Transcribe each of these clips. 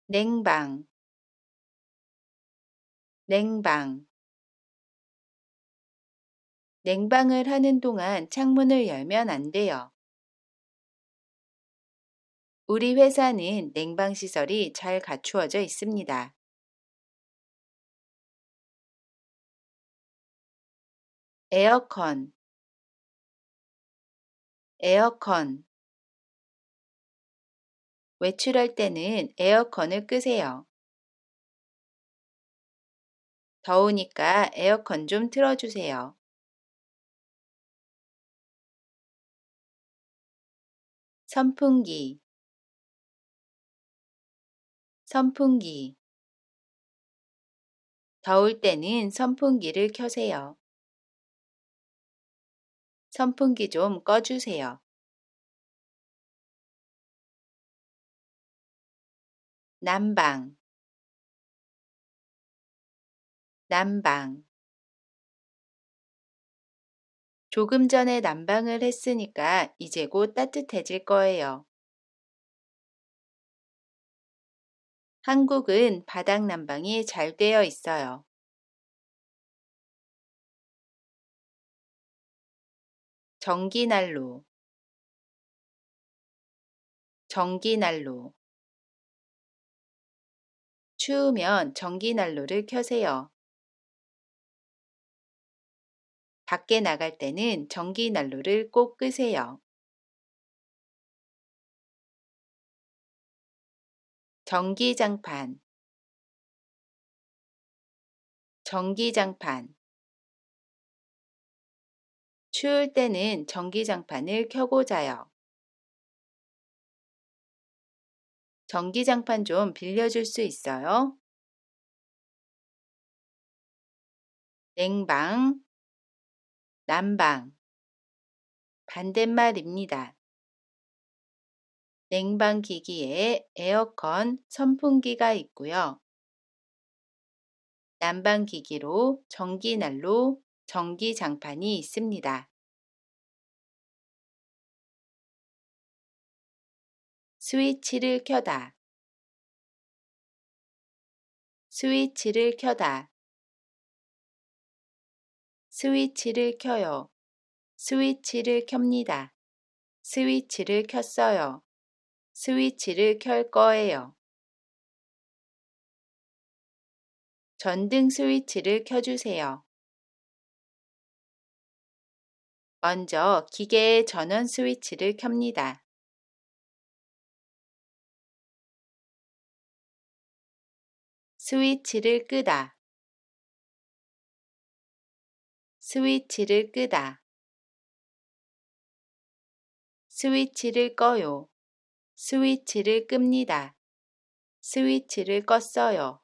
냉방, 냉방. 냉방을 하는 동안 창문을 열면 안 돼요. 우리 회사는 냉방 시설이 잘 갖추어져 있습니다. 에어컨, 에어컨. 외출할 때는 에어컨을 끄세요. 더우니까 에어컨 좀 틀어주세요. 선풍기, 선풍기. 더울 때는 선풍기를 켜세요. 선풍기 좀 꺼주세요. 난방, 난방. 조금 전에 난방을 했으니까 이제 곧 따뜻해질 거예요. 한국은 바닥 난방이 잘 되어 있어요. 전기난로, 전기난로. 추우면 전기난로를 켜세요. 밖에 나갈 때는 전기난로를 꼭 끄세요. 전기장판, 전기장판. 추울 때는 전기장판을 켜고 자요. 전기장판 좀 빌려줄 수 있어요? 냉방, 난방. 반대말입니다. 냉방 기기에 에어컨, 선풍기가 있고요. 난방 기기로 전기난로, 전기장판이 있습니다. 스위치를 켜다, 스위치를 켜다. 스위치를 켜요. 스위치를 켭니다. 스위치를 켰어요. 스위치를 켤 거예요. 전등 스위치를 켜주세요. 먼저 기계의 전원 스위치를 켭니다. 스위치를 끄다. 스위치를 끄다. 스위치를 꺼요. 스위치를 끕니다. 스위치를 껐어요.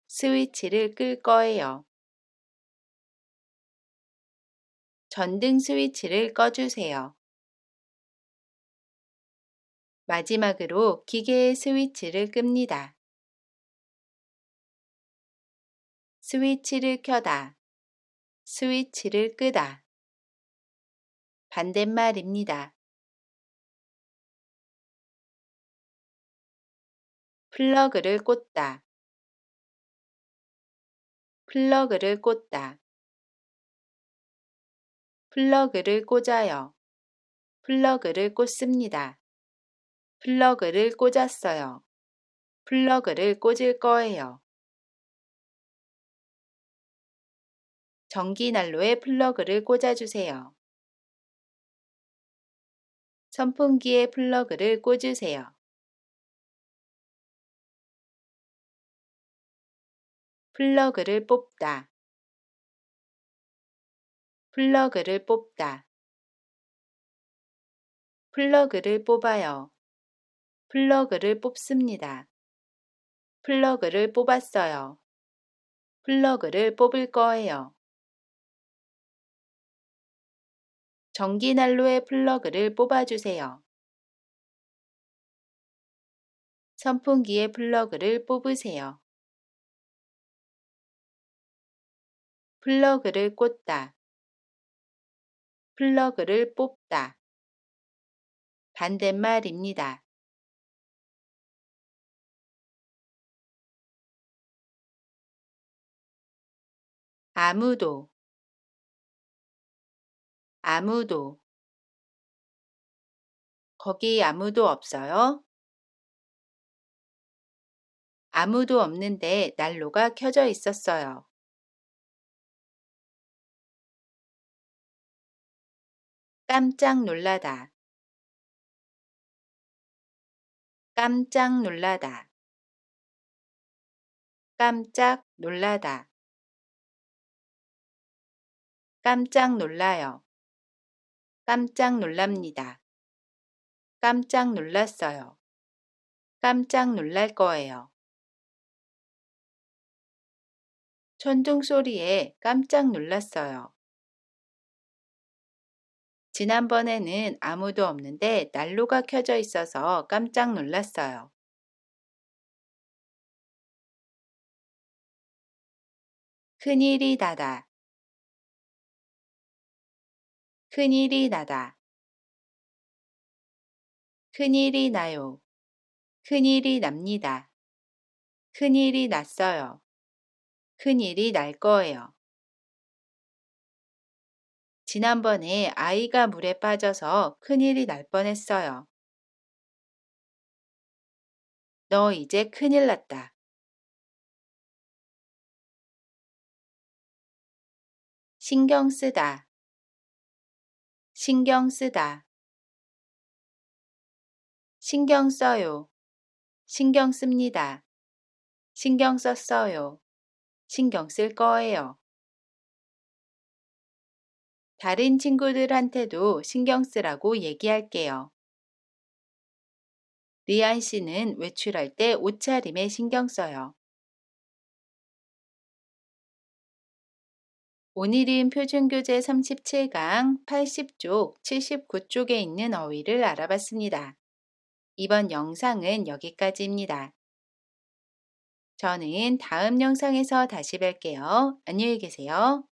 스위치를 끌 거예요. 전등 스위치를 꺼주세요. 마지막으로 기계의 스위치를 끕니다. 스위치를 켜다. 스위치를 끄다. 반대말입니다. 플러그를 꽂다. 플러그를 꽂다. 플러그를 꽂아요. 플러그를 꽂습니다. 플러그를 꽂았어요. 플러그를 꽂을 거예요. 전기난로에 플러그를 꽂아주세요. 선풍기에 플러그를 꽂으세요. 플러그를 뽑다. 플러그를 뽑다. 플러그를 뽑아요. 플러그를 뽑습니다. 플러그를 뽑았어요. 플러그를 뽑을 거예요. 전기난로의 플러그를 뽑아주세요. 선풍기의 플러그를 뽑으세요. 플러그를 꽂다. 플러그를 뽑다. 반대말입니다. 아무도, 아무도. 거기 아무도 없어요? 아무도 없는데 난로가 켜져 있었어요. 깜짝 놀라다, 깜짝 놀라다, 깜짝 놀라다, 깜짝 놀라요. 깜짝 놀랍니다. 깜짝 놀랐어요. 깜짝 놀랄 거예요. 천둥 소리에 깜짝 놀랐어요. 지난번에는 아무도 없는데 난로가 켜져 있어서 깜짝 놀랐어요. 큰일이 나다, 큰일이 나다, 큰일이 나요. 큰일이 납니다. 큰일이 났어요. 큰일이 날 거예요. 지난번에 아이가 물에 빠져서 큰일이 날 뻔했어요. 너 이제 큰일 났다. 신경 쓰다, 신경 쓰다. 신경 써요. 신경 씁니다. 신경 썼어요. 신경 쓸 거예요. 다른 친구들한테도 신경 쓰라고 얘기할게요. 리안 씨는 외출할 때 옷차림에 신경 써요. 오늘은 표준교재 37강 80쪽, 79쪽에 있는 어휘를 알아봤습니다. 이번 영상은 여기까지입니다. 저는 다음 영상에서 다시 뵐게요. 안녕히 계세요.